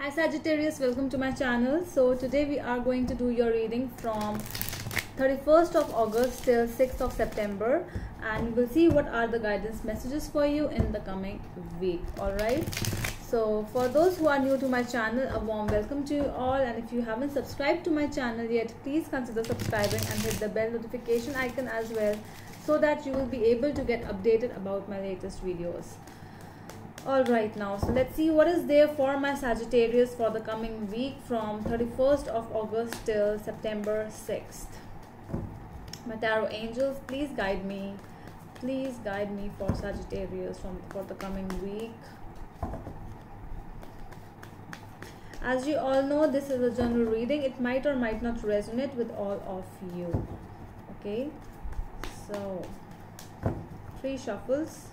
Hi Sagittarius, welcome to my channel. So today we are going to do your reading from 31st of August till 6th of September, and we'll see what are the guidance messages for you in the coming week. Alright, so for those who are new to my channel, a warm welcome to you all, and if you haven't subscribed to my channel yet, please consider subscribing and hit the bell notification icon as well, so that you will be able to get updated about my latest videos. Alright, now so let's see what is there for my Sagittarius for the coming week from 31st of August till September 6th. My tarot angels, please guide me. Please guide me for Sagittarius for the coming week. As you all know, this is a general reading. It might or might not resonate with all of you. Okay, so 3 shuffles.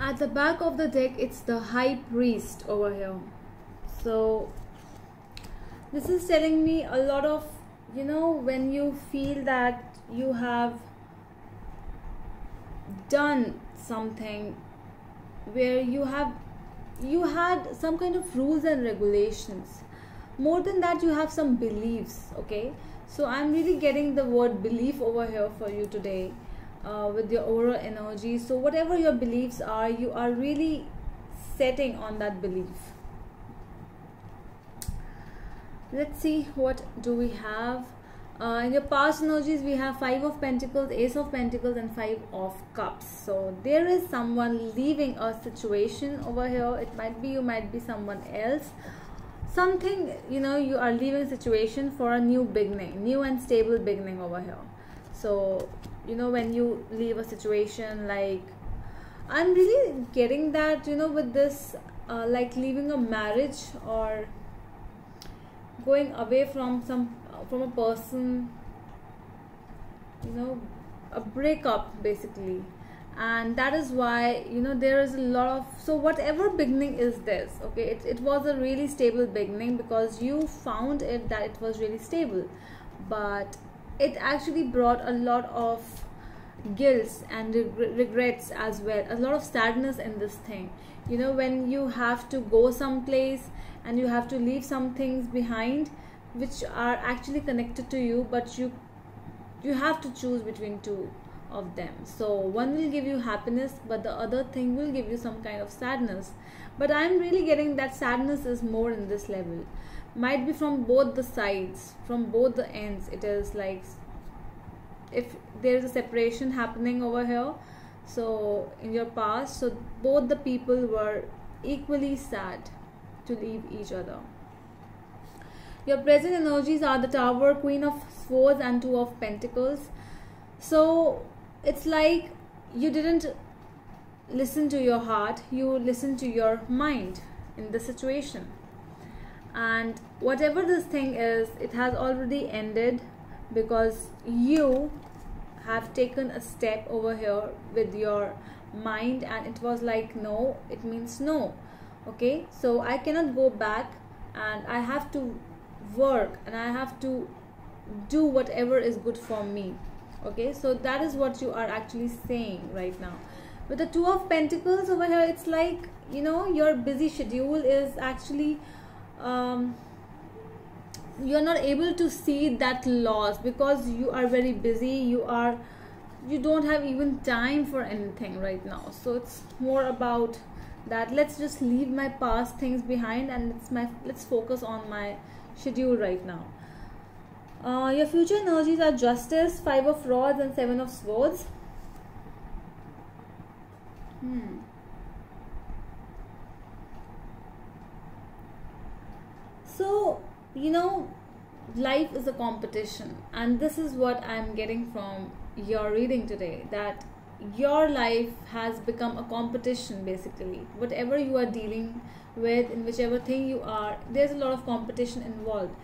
At the back of the deck, it's the High Priest over here. So this is telling me a lot of, when you feel that you have done something where you had some kind of rules and regulations. More than that, you have some beliefs. Okay, so I'm really getting the word belief over here for you today. With your aura energy. So whatever your beliefs are, you are really setting on that belief. Let's see, what do we have in your past energies? We have 5 of Pentacles, Ace of Pentacles, and 5 of Cups. So there is someone leaving a situation over here. It might be you, might be someone else. Something, you are leaving a situation for a new beginning, new and stable beginning over here. So when you leave a situation, like I'm really getting that, with this like leaving a marriage or going away from a person, a breakup basically. And that is why there is a lot of, so whatever beginning is this, okay, it was a really stable beginning because you found it that it was really stable, but it actually brought a lot of guilt and regrets as well, a lot of sadness in this thing. When you have to go someplace and you have to leave some things behind which are actually connected to you, but you have to choose between 2 of them. So one will give you happiness, but the other thing will give you some kind of sadness. But I'm really getting that sadness is more in this level. Might be from both the sides, from both the ends. It is like if there is a separation happening over here, so in your past, so both the people were equally sad to leave each other. Your present energies are the Tower, Queen of Swords, and 2 of Pentacles. So it's like you didn't listen to your heart, you listened to your mind in the situation. And whatever this thing is, it has already ended because you have taken a step over here with your mind, and it was like no, it means no. Okay, so I cannot go back, and I have to work and I have to do whatever is good for me. Okay, so that is what you are actually saying right now. With the 2 of Pentacles over here, it's like your busy schedule is actually you're not able to see that loss because you are very busy. You don't have even time for anything right now. So it's more about that let's just leave my past things behind and let's focus on my schedule right now. Your future energies are Justice, 5 of Rods, and 7 of Swords. So life is a competition, and this is what I'm getting from your reading today, that your life has become a competition. Basically, whatever you are dealing with, in whichever thing you are, there's a lot of competition involved.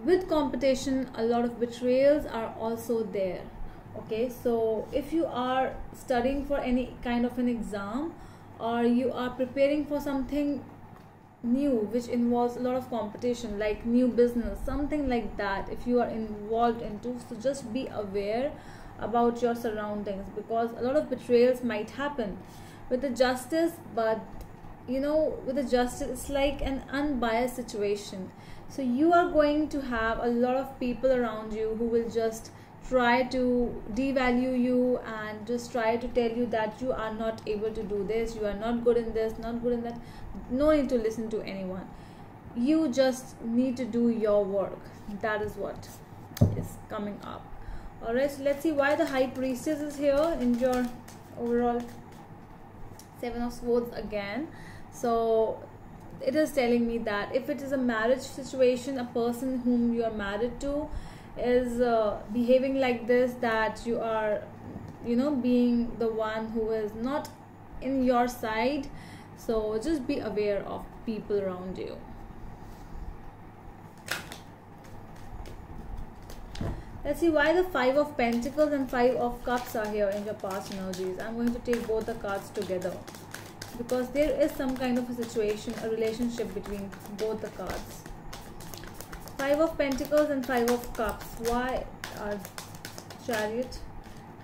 With competition, a lot of betrayals are also there. Okay, so if you are studying for any kind of an exam, or you are preparing for something new which involves a lot of competition, like new business, something like that, if you are involved into, so just be aware about your surroundings, because a lot of betrayals might happen with the justice. But with the justice, it's like an unbiased situation. So you are going to have a lot of people around you who will just try to devalue you and just try to tell you that you are not able to do this, you are not good in this, not good in that. No need to listen to anyone. You just need to do your work. That is what is coming up. Alright, so let's see why the High Priestess is here in your overall Seven of Swords again. So it is telling me that if it is a marriage situation, a person whom you are married to is behaving like this, that you are being the one who is not in your side. So just be aware of people around you. Let's see why the Five of Pentacles and Five of Cups are here in your past energies. I'm going to take both the cards together, because there is some kind of a situation, a relationship between both the cards. Five of Pentacles and Five of Cups. Why are Chariot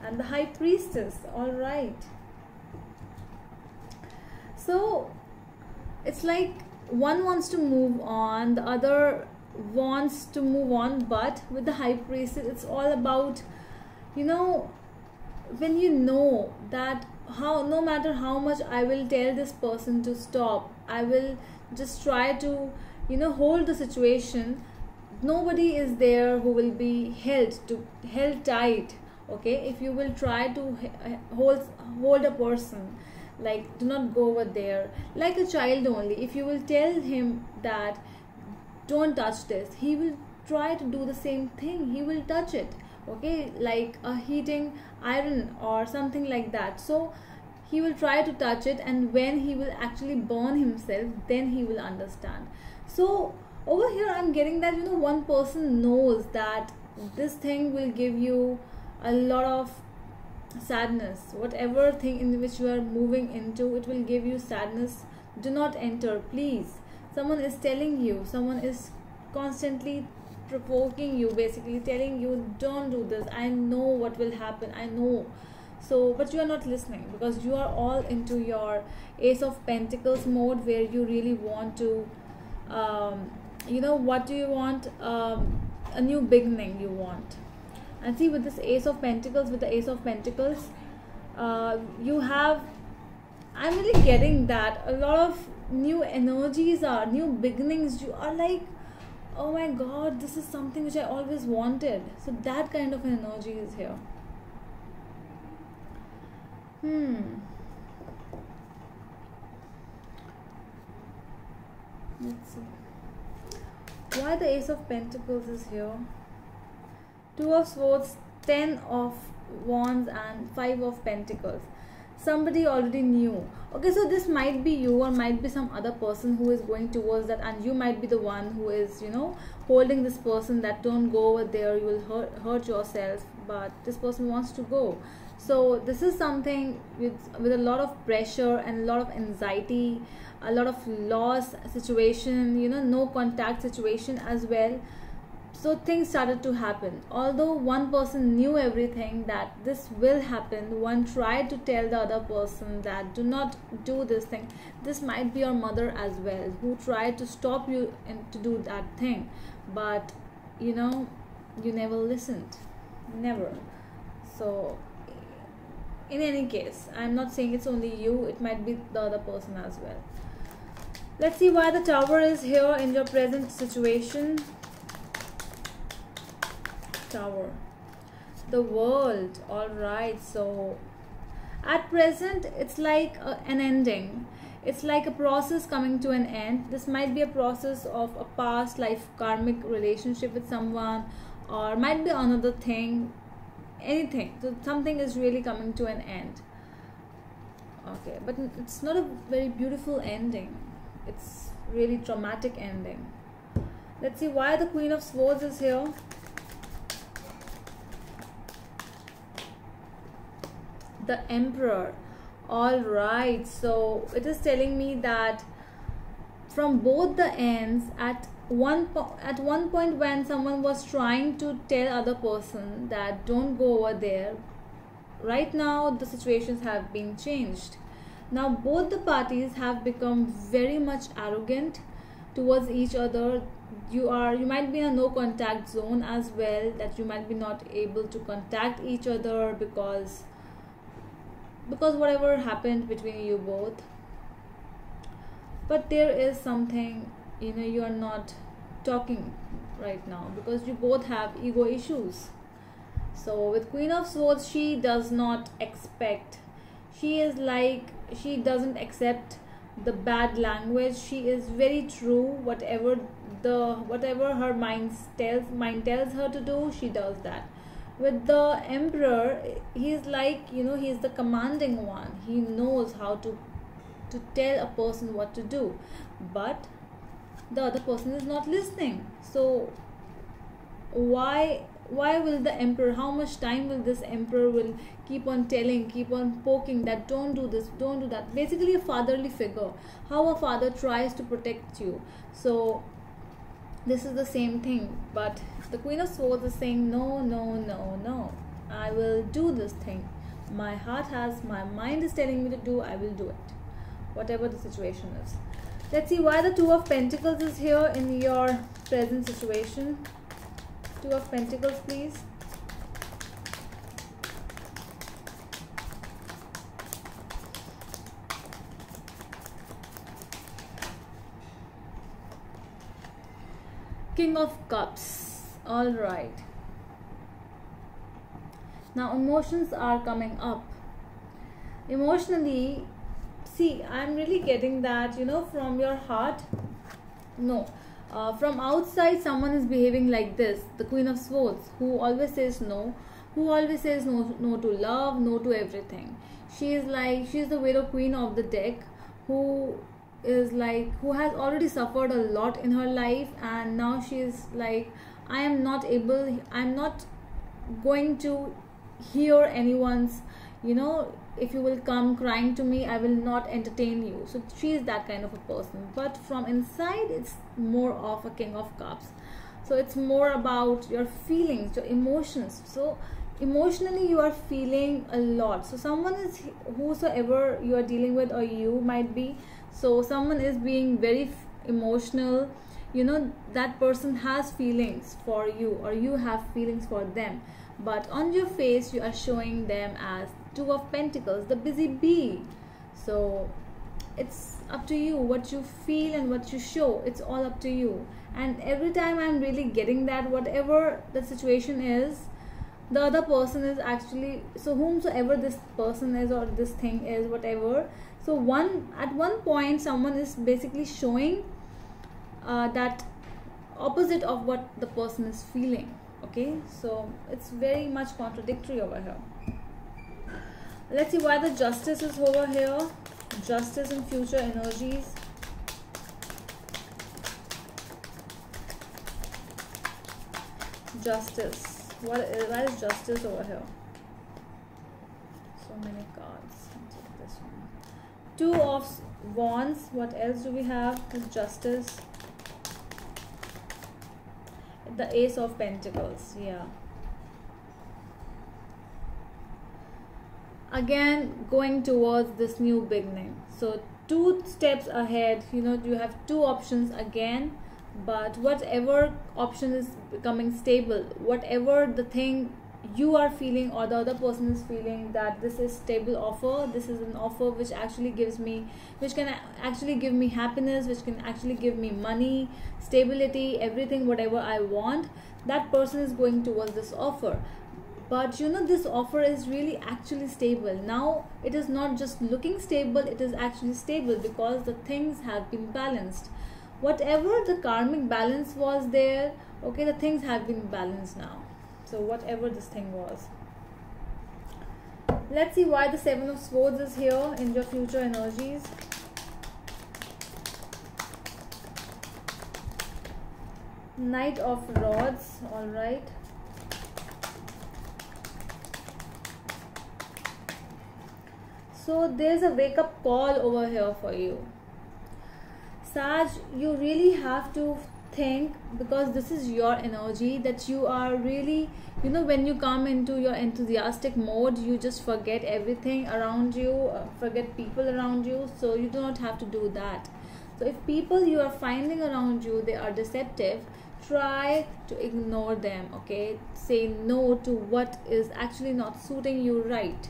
and the High Priestess? All right. So it's like one wants to move on, the other wants to move on. But with the High Priestess, it's all about, when you know that no matter how much I will tell this person to stop, I will just try to hold the situation. Nobody is there who will be held tight. Okay, if you will try to hold a person, like do not go over there, like a child only. If you will tell him that don't touch this, he will try to do the same thing, he will touch it. Okay, like a heating iron or something like that. So he will try to touch it, and when he will actually burn himself, then he will understand. So over here I'm getting that one person knows that this thing will give you a lot of sadness. Whatever thing in which you are moving into, it will give you sadness. Do not enter, please. Someone is telling you, someone is constantly provoking you, basically telling you don't do this, I know what will happen, I know. So but you are not listening, because you are all into your Ace of Pentacles mode, where you really want to what do you want? A new beginning you want. And see, with this Ace of Pentacles, with the Ace of Pentacles, you have, I'm really getting that a lot of new energies are new beginnings. You are like, oh my god, this is something which I always wanted. So that kind of an energy is here. Let's see why the Ace of Pentacles is here. Two of Swords, 10 of Wands and 5 of Pentacles. Somebody already knew. Okay, so this might be you, or might be some other person who is going towards that, and you might be the one who is holding this person, that don't go over there, you will hurt yourself. But this person wants to go. So this is something with a lot of pressure and a lot of anxiety, a lot of loss situation, no contact situation as well. So things started to happen. Although one person knew everything that this will happen, one tried to tell the other person that do not do this thing. This might be your mother as well, who tried to stop you and to do that thing. But you never listened. Never. So in any case, I'm not saying it's only you, it might be the other person as well. Let's see why the Tower is here in your present situation. Tower, the World. All right, so at present it's like an ending. It's like a process coming to an end. This might be a process of a past life karmic relationship with someone, or might be another thing, anything. So something is really coming to an end. Okay, but it's not a very beautiful ending. It's really traumatic ending. Let's see why the Queen of Swords is here. The Emperor. All right, so it is telling me that from both the ends, at one point when someone was trying to tell other person that don't go over there, right now the situations have been changed. Now both the parties have become very much arrogant towards each other. You might be in a no contact zone as well, that you might be not able to contact each other because whatever happened between you both. But there is something, you are not talking right now because you both have ego issues. So with Queen of Swords, she does not expect, she is like, she doesn't accept the bad language. She is very true. Whatever her mind tells her to do, she does that. With the Emperor, he is like, he is the commanding one. He knows how to tell a person what to do, but the other person is not listening. So why will the Emperor, how much time will this Emperor will keep on telling, keep on poking that don't do this, don't do that? Basically a fatherly figure, how a father tries to protect you. So this is the same thing, but the Queen of Swords is saying no, no, no, no, I will do this thing. My mind is telling me to do, I will do it, whatever the situation is. Let's see why the Two of Pentacles is here in your present situation. Two of Pentacles, please. King of Cups. All right. Now emotions are coming up. Emotionally, see, I'm really getting that, from your heart. No. From outside, someone is behaving like this. The Queen of Swords, who always says no. Who always says no to love, no to everything. She is the Widow Queen of the deck, who has already suffered a lot in her life, and now she is like, I'm not going to hear anyone's, if you will come crying to me, I will not entertain you. So she is that kind of a person. But from inside, it's more of a King of Cups. So it's more about your feelings, your emotions. So emotionally you are feeling a lot. So someone is, whosoever you are dealing with, or you might be, so someone is being very emotional. That person has feelings for you, or you have feelings for them, but on your face you are showing them as Two of Pentacles, the busy bee. So it's up to you what you feel and what you show. It's all up to you. And every time I'm really getting that whatever the situation is, the other person is actually, so whomsoever this person is or this thing is, whatever, so at one point someone is basically showing that opposite of what the person is feeling. Okay, so it's very much contradictory over here. Let's see why the Justice is over here. Justice in future energies. Justice. Why is Justice over here? So many cards. I'll take this one. Two of Wands. What else do we have? Is Justice. The Ace of Pentacles. Yeah. Again, going towards this new beginning. So 2 steps ahead, you have 2 options again, but whatever option is becoming stable, whatever the thing you are feeling or the other person is feeling, that this is stable offer, this is an offer which actually which can actually give me happiness, which can actually give me money, stability, everything, whatever I want, that person is going towards this offer. But this offer is really actually stable. Now it is not just looking stable, it is actually stable because the things have been balanced. Whatever the karmic balance was there, okay, the things have been balanced now. So whatever this thing was. Let's see why the Seven of Swords is here in your future energies. Knight of Rods. All right. So there's a wake-up call over here for you. Sag, you really have to think, because this is your energy, that you are really, you know, when you come into your enthusiastic mode, you just forget everything around you, forget people around you. So you do not have to do that. So if people you are finding around you, they are deceptive, try to ignore them, okay? Say no to what is actually not suiting you right.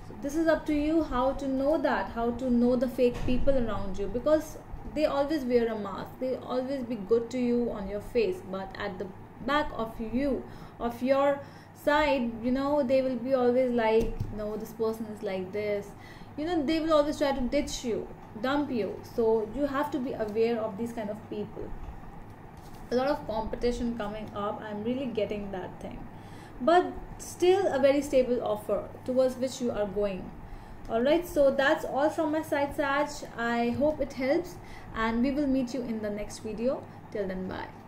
So this is up to you how to know that, how to know the fake people around you, because they always wear a mask. They always be good to you on your face, but at the back of you, of your side, you know, they will be always like, no, this person is like this, you know, they will always try to ditch you, dump you. So you have to be aware of these kind of people. A lot of competition coming up, I'm really getting that thing, but still a very stable offer towards which you are going. Alright, so that's all from my side, Sag. I hope it helps, and we will meet you in the next video. Till then, bye.